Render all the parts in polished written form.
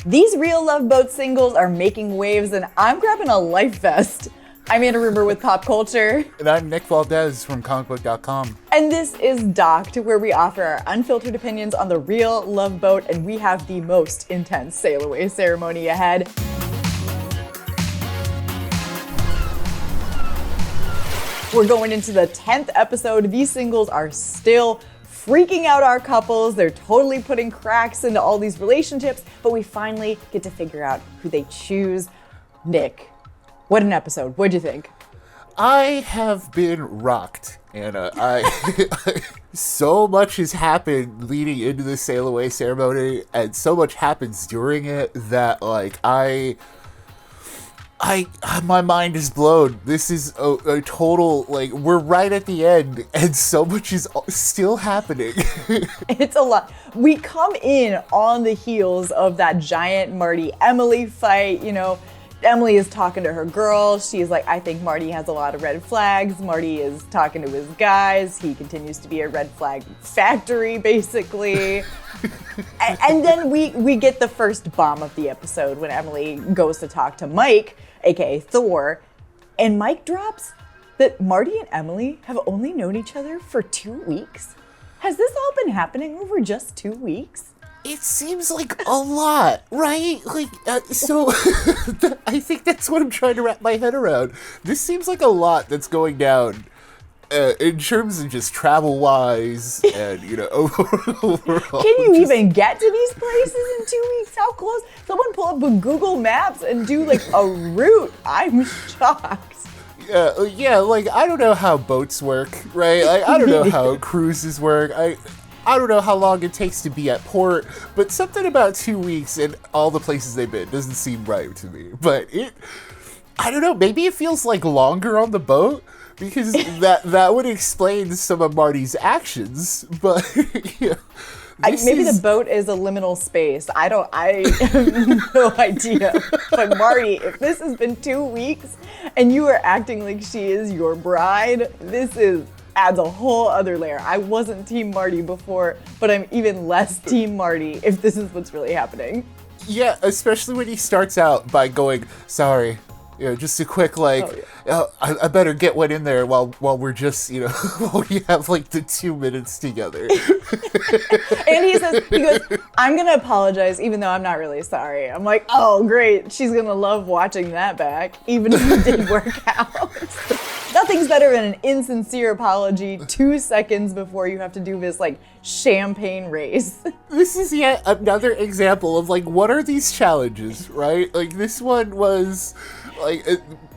These real Love Boat singles are making waves, and I'm grabbing a life vest. I'm Anna Rumor with PopCulture. And I'm Nick Valdez from comicbook.com. And this is Docked, where we offer our unfiltered opinions on the real Love Boat, and we have the most intense sail-away ceremony ahead. We're going into the 10th episode. These singles are still freaking out our couples. They're totally putting cracks into all these relationships, but we finally get to figure out who they choose. Nick, what an episode. What'd you think? I have been rocked, Anna. So much has happened leading into the sail away ceremony, and so much happens during it that, like, my mind is blown. This is a total, like, we're right at the end, and so much is still happening. It's a lot. We come in on the heels of that giant Marty-Emily fight. You know, Emily is talking to her girls. She's like, I think Marty has a lot of red flags. Marty is talking to his guys. He continues to be a red flag factory, basically. And then we get the first bomb of the episode when Emily goes to talk to Mike, aka Thor, and Mike drops that Marty and Emily have only known each other for 2 weeks. Has this all been happening over just 2 weeks? It seems like a lot, right? Like, so I think that's what I'm trying to wrap my head around. This seems like a lot that's going down in terms of just travel-wise and, you know, overall. Can you even get to these places in 2 weeks? How close? Someone pull up a Google Maps and do, like, a route. I'm shocked. Yeah, like, I don't know how boats work, right? Like, I don't know how cruises work. I don't know how long it takes to be at port, but something about 2 weeks and all the places they've been doesn't seem right to me. But I don't know, maybe it feels like longer on the boat, because that would explain some of Marty's actions, but you know, maybe the boat is a liminal space. I have no idea. But Marty, if this has been 2 weeks and you are acting like she is your bride, adds a whole other layer. I wasn't Team Marty before, but I'm even less Team Marty if this is what's really happening. Yeah, especially when he starts out by going, sorry. You know, just a quick, like, I better get one in there while we're just, you know, while we have, like, the 2 minutes together. And he goes, I'm going to apologize even though I'm not really sorry. I'm like, oh, great. She's going to love watching that back, even if it did work out. Nothing's better than an insincere apology 2 seconds before you have to do this, like, champagne race. This is yet another example of, like, what are these challenges, right? Like, this one was, like,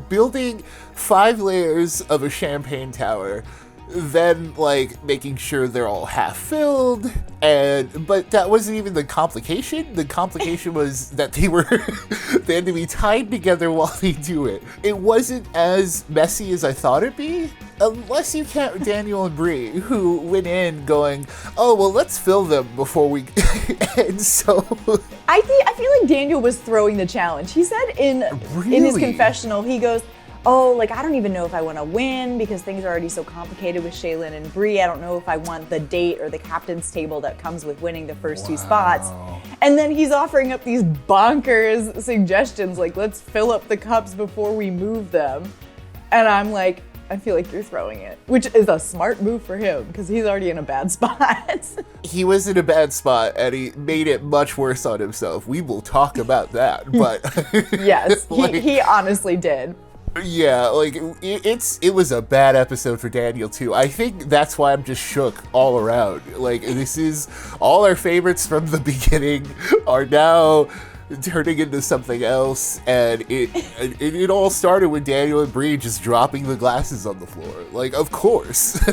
building 5 layers of a champagne tower, then, like, making sure they're all half filled, but that wasn't even the complication. The complication was that they had to be tied together while they do it. It wasn't as messy as I thought it'd be, unless you count Daniel and Bree, who went in going, oh, well, let's fill them before we, and so. I feel like Daniel was throwing the challenge. He said in his confessional, he goes, oh, like, I don't even know if I want to win because things are already so complicated with Shaylin and Bree. I don't know if I want the date or the captain's table that comes with winning the first 2 spots. And then he's offering up these bonkers suggestions, like, let's fill up the cups before we move them. And I'm like, I feel like you're throwing it, which is a smart move for him because he's already in a bad spot. He was in a bad spot and he made it much worse on himself. We will talk about that, but. Yes, he honestly did. Yeah, like, it was a bad episode for Daniel, too. I think that's why I'm just shook all around. Like, this is, all our favorites from the beginning are now turning into something else, and it all started with Daniel and Bree just dropping the glasses on the floor. Like, of course.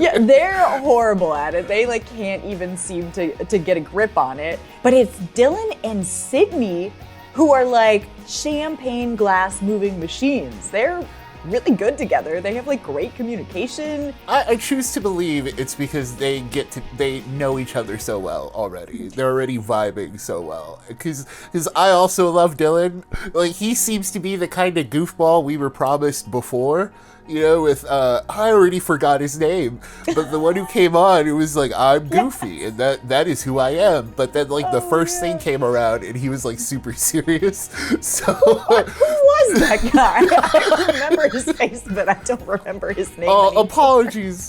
Yeah, they're horrible at it. They, like, can't even seem to get a grip on it. But it's Dylan and Sydney who are like champagne glass moving machines. They're really good together. They have like great communication. I choose to believe it's because they know each other so well already. They're already vibing so well. Because I also love Dylan. Like, he seems to be the kind of goofball we were promised before. You know, with, I already forgot his name, but the one who came on, it was like, I'm Goofy, and that is who I am. But then, like, the first thing came around, and he was, like, super serious, so... Who was that guy? I remember his face, but I don't remember his name anymore.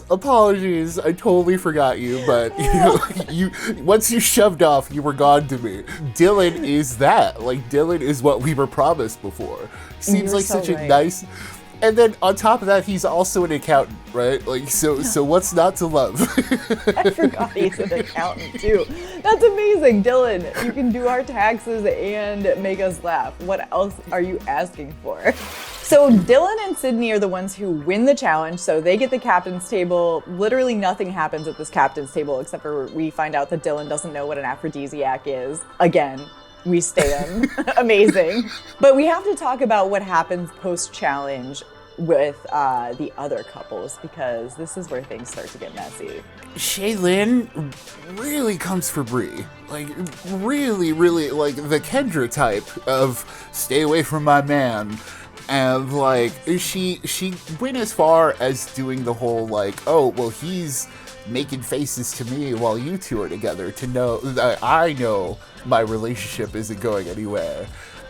Apologies, I totally forgot you, but, you know, once you shoved off, you were gone to me. Dylan is that. Like, Dylan is what we were promised before. Seems like such a nice... And then on top of that, he's also an accountant, right? Like, so what's not to love? I forgot he's an accountant too. That's amazing, Dylan. You can do our taxes and make us laugh. What else are you asking for? So Dylan and Sydney are the ones who win the challenge, so they get the captain's table. Literally nothing happens at this captain's table except for we find out that Dylan doesn't know what an aphrodisiac is. Again. We stand. Amazing. But we have to talk about what happens post-challenge with the other couples, because this is where things start to get messy. 𝐿 really comes for Brie. Like, really, like, the Kendra type of stay away from my man. And, like, she went as far as doing the whole, like, oh, well, he's making faces to me while you two are together to know that I know my relationship isn't going anywhere.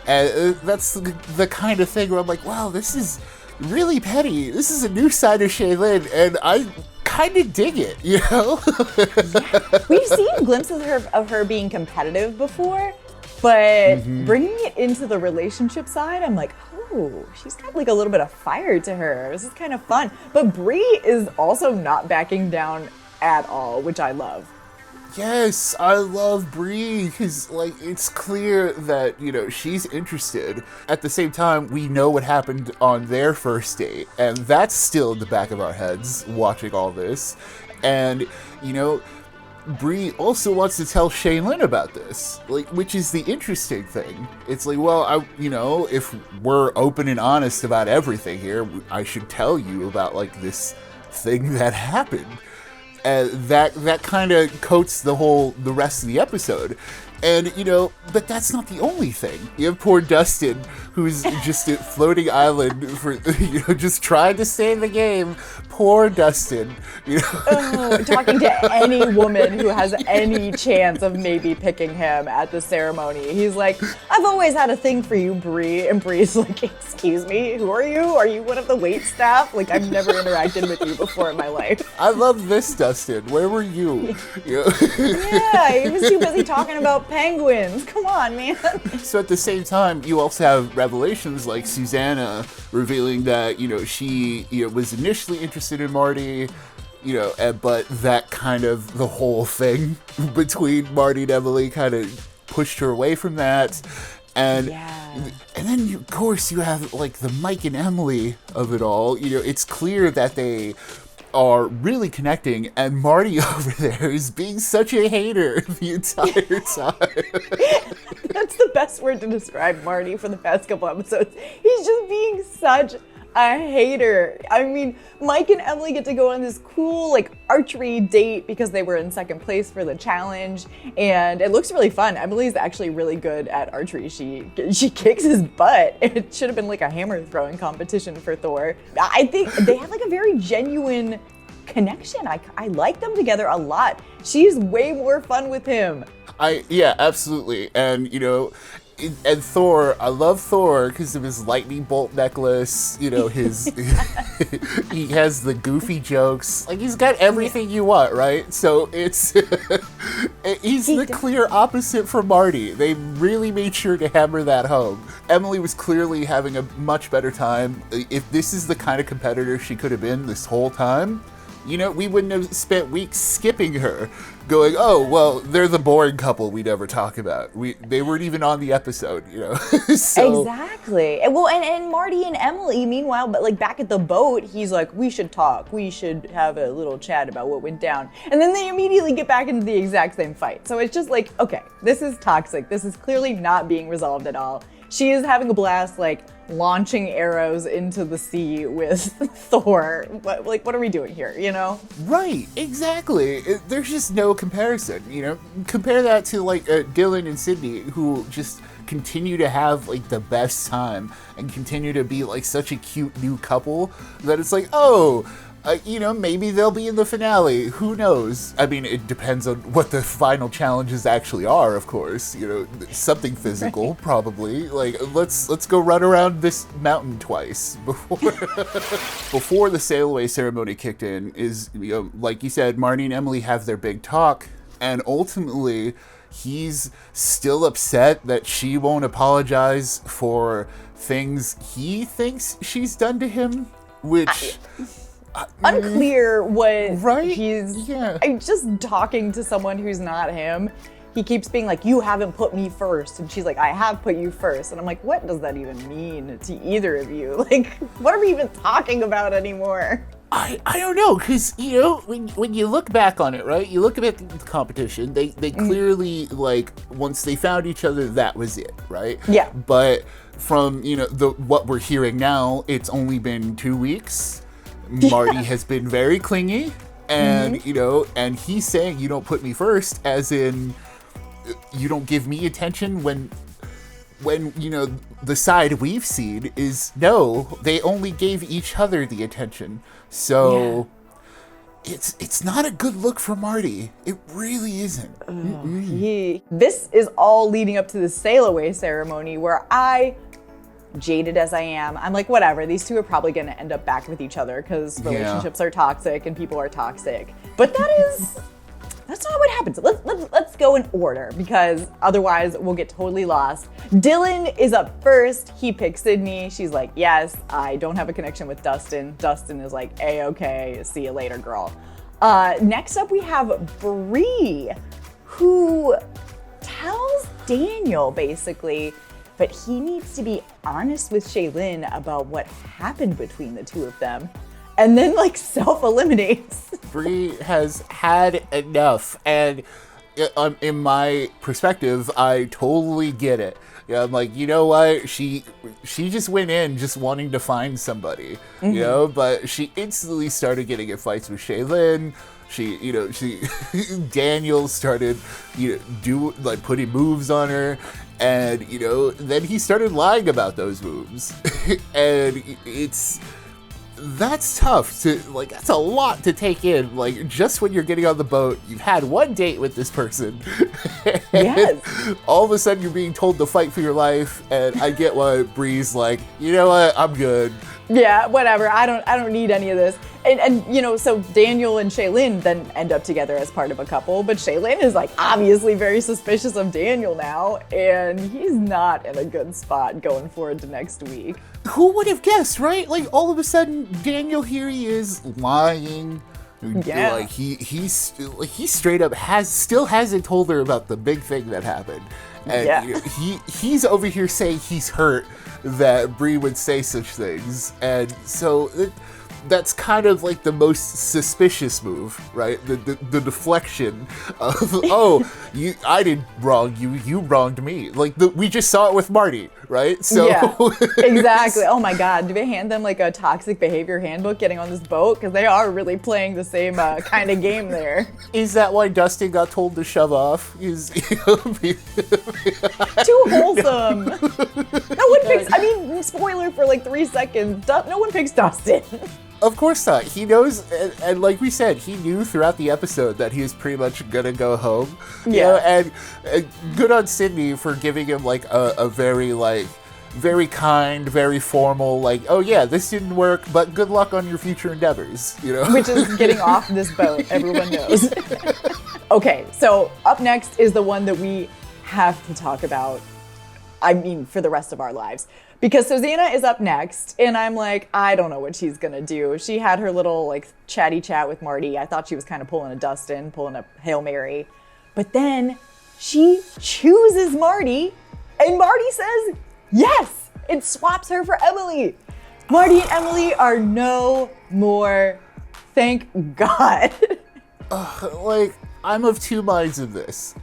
And that's the kind of thing where I'm like, wow, this is really petty. This is a new side of 𝐒𝐿, and I kind of dig it, you know? Yeah. We've seen glimpses of her being competitive before, but bringing it into the relationship side, I'm like, oh, she's got like a little bit of fire to her. This is kind of fun. But Brie is also not backing down at all, which I love. Yes, I love Brie, because, like, it's clear that, you know, she's interested. At the same time, we know what happened on their first date, and that's still in the back of our heads, watching all this. And, you know, Brie also wants to tell 𝐒𝐿 about this, like, which is the interesting thing. It's like, well, you know, if we're open and honest about everything here, I should tell you about, like, this thing that happened. That kind of coats the rest of the episode. And, you know, but that's not the only thing. You have poor Dustin, who's just a floating island for, you know, just trying to stay in the game. Poor Dustin, you know. Oh, talking to any woman who has any chance of maybe picking him at the ceremony. He's like, I've always had a thing for you, Brie. And Brie's like, excuse me, who are you? Are you one of the wait staff? Like, I've never interacted with you before in my life. I love this, Dustin. Where were you? You know? Yeah, he was too busy talking about penguins. Come on, man. So at the same time, you also have revelations like Susanna revealing that, you know, she, you know, was initially interested in Marty, you know, but that kind of the whole thing between Marty and Emily kind of pushed her away from that. And and then, of course, you have like the Mike and Emily of it all. You know, it's clear that they are really connecting, and Marty over there is being such a hater the entire time. That's the best word to describe Marty for the past couple episodes. He's just being such a hater. I mean, Mike and Emily get to go on this cool like archery date because they were in second place for the challenge, and it looks really fun. Emily's actually really good at archery. She kicks his butt. It should have been like a hammer throwing competition for Thor. I think they have like a very genuine connection. I like them together a lot. She's way more fun with him. Yeah, absolutely. And, you know, and Thor, I love Thor because of his lightning bolt necklace, you know, his, he has the goofy jokes, like he's got everything you want, right? So it's, he's the clear opposite for Marty. They really made sure to hammer that home. Emily was clearly having a much better time. If this is the kind of competitor she could have been this whole time, you know, we wouldn't have spent weeks skipping her. going, oh, well, they're the boring couple we never talk about. They weren't even on the episode, you know? So, exactly. And Marty and Emily, meanwhile, but like back at the boat, he's like, we should talk. We should have a little chat about what went down. And then they immediately get back into the exact same fight. So it's just like, okay, this is toxic. This is clearly not being resolved at all. She is having a blast, like, launching arrows into the sea with Thor. What are we doing here, you know? Right, exactly. There's just no comparison, you know? Compare that to, like, Dylan and Sydney, who just continue to have, like, the best time and continue to be, like, such a cute new couple that it's like, oh, you know, maybe they'll be in the finale. Who knows? I mean, it depends on what the final challenges actually are, of course. You know, something physical, probably. Like, let's go run around this mountain twice before the sail away ceremony kicked in. Is, you know, like you said, Marty and Emily have their big talk, and ultimately, he's still upset that she won't apologize for things he thinks she's done to him, which. Unclear what right? he's yeah. just talking to someone who's not him. He keeps being like, you haven't put me first. And she's like, I have put you first. And I'm like, what does that even mean to either of you? Like, what are we even talking about anymore? I don't know, because, you know, when you look back on it, right, you look at the competition, they clearly, like, once they found each other, that was it, right? Yeah. But from, you know, what we're hearing now, it's only been 2 weeks. Marty has been very clingy, and, you know, and he's saying, you don't put me first, as in, you don't give me attention when, you know, the side we've seen is, no, they only gave each other the attention. So, it's not a good look for Marty. It really isn't. This is all leading up to the sail away ceremony where jaded as I am, I'm like, whatever, these two are probably going to end up back with each other because relationships are toxic and people are toxic. But that's not what happens. Let's go in order because otherwise we'll get totally lost. Dylan is up first. He picks Sydney. She's like, yes, I don't have a connection with Dustin. Dustin is like, A-okay, see you later, girl. Next up we have Bree, who tells Daniel basically, but he needs to be honest with 𝐒𝐿IN about what happened between the two of them. And then, like, self-eliminates. Bree has had enough. And in my perspective, I totally get it. Yeah, I'm like, you know what? She just went in just wanting to find somebody, you know? But she instantly started getting in fights with 𝐒𝐿IN. Daniel started, putting moves on her. And, you know, then he started lying about those moves. And that's tough that's a lot to take in. Like, just when you're getting on the boat, you've had one date with this person. Yes. All of a sudden you're being told to fight for your life. And I get why Bree's like, you know what, I'm good. Yeah, whatever. I don't need any of this. And you know, so Daniel and 𝐒𝐿IN then end up together as part of a couple, but 𝐒𝐿IN is like obviously very suspicious of Daniel now, and he's not in a good spot going forward to next week. Who would have guessed, right? Like, all of a sudden, Daniel here he is lying. Yeah. Like, he straight up still hasn't told her about the big thing that happened. And you know, he's over here saying he's hurt that Bree would say such things. And so that's kind of like the most suspicious move, right? The deflection of, oh, I did wrong you wronged me. Like, we just saw it with Marty, right? So yeah, exactly. Oh my God, do they hand them like a toxic behavior handbook getting on this boat? Because they are really playing the same kind of game there. Is that why Dustin got told to shove off? Too wholesome. No one picks, I mean, spoiler for like 3 seconds, no one picks Dustin. Of course not. He knows, and like we said, he knew throughout the episode that he was pretty much gonna go home. Yeah. You know, and good on Sydney for giving him like a very very kind, very formal, like, oh yeah, this didn't work, but good luck on your future endeavors, you know? Which is getting off this boat, everyone knows. Okay, so up next is the one that we have to talk about. I mean, for the rest of our lives. Because Susanna is up next, and I'm like, I don't know what she's gonna do. She had her little like chatty chat with Marty. I thought she was kind of pulling a Dustin, pulling a Hail Mary. But then she chooses Marty, and Marty says yes! It swaps her for Emily. Marty and Emily are no more. Thank God. Like, I'm of two minds of this.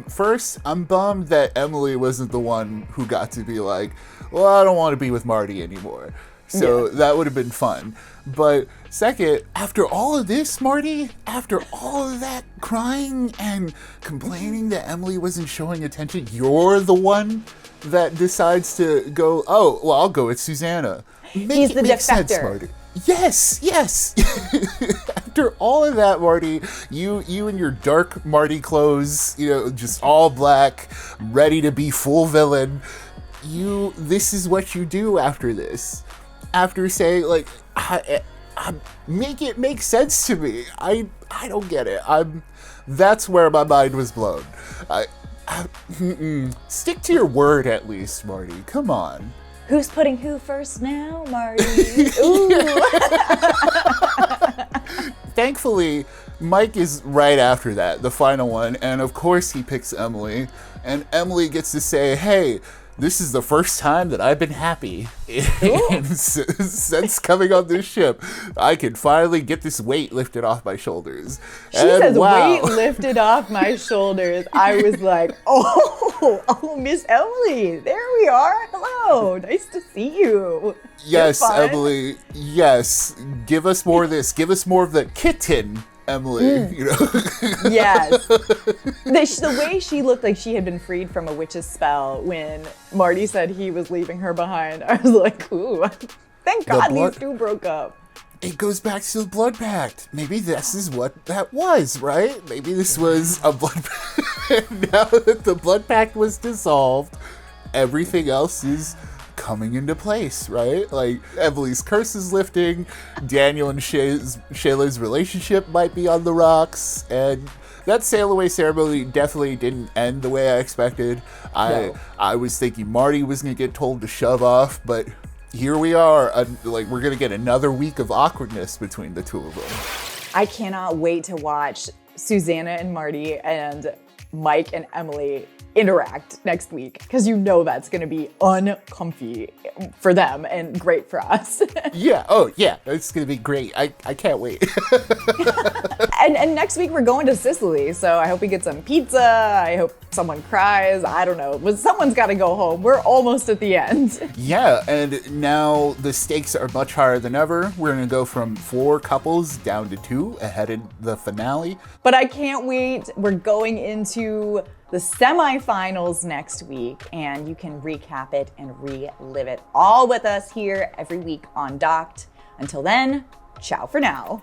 First, I'm bummed that Emily wasn't the one who got to be like, well, I don't want to be with Marty anymore. So that would have been fun. But second, after all of this, Marty, after all of that crying and complaining that Emily wasn't showing attention, you're the one that decides to go, oh, well, I'll go with Susanna. He's the defector. Sense, Marty. Yes. After all of that, Marty, you in your dark Marty clothes, just all black, ready to be full villain. This is what you do after this. After saying, like, make it make sense to me. I don't get it. That's where my mind was blown. Stick to your word at least, Marty. Come on. Who's putting who first now, Marty? Ooh. Thankfully, Mike is right after that, the final one, and of course he picks Emily, and Emily gets to say, hey, this is the first time that I've been happy since coming on this ship. I can finally get this weight lifted off my shoulders. She says, wow. Weight lifted off my shoulders. I was like, oh, Miss Emily, there we are. Hello, nice to see you. Yes, Emily, yes. Give us more of this. Give us more of the kitten, Emily, Yes. The way she looked like she had been freed from a witch's spell when Marty said he was leaving her behind, I was like, ooh, thank God these two broke up. It goes back to the blood pact. Maybe this is what that was, right? Maybe this was a blood pact. Now that the blood pact was dissolved, everything else is coming into place, right? Like, Emily's curse is lifting, Daniel and Shayla's relationship might be on the rocks, and that sail away ceremony definitely didn't end the way I expected. No. I was thinking Marty was gonna get told to shove off, but here we are, we're gonna get another week of awkwardness between the two of them. I cannot wait to watch Susanna and Marty and Mike and Emily interact next week, because that's going to be uncomfy for them and great for us. Yeah, it's going to be great. I can't wait. And next week we're going to Sicily, so I hope we get some pizza. I hope someone cries. I don't know, but someone's got to go home. We're almost at the end. Yeah, and now the stakes are much higher than ever. We're going to go from 4 couples down to 2 ahead of the finale. But I can't wait. We're going into the semifinals next week, and you can recap it and relive it all with us here every week on Docked. Until then, ciao for now.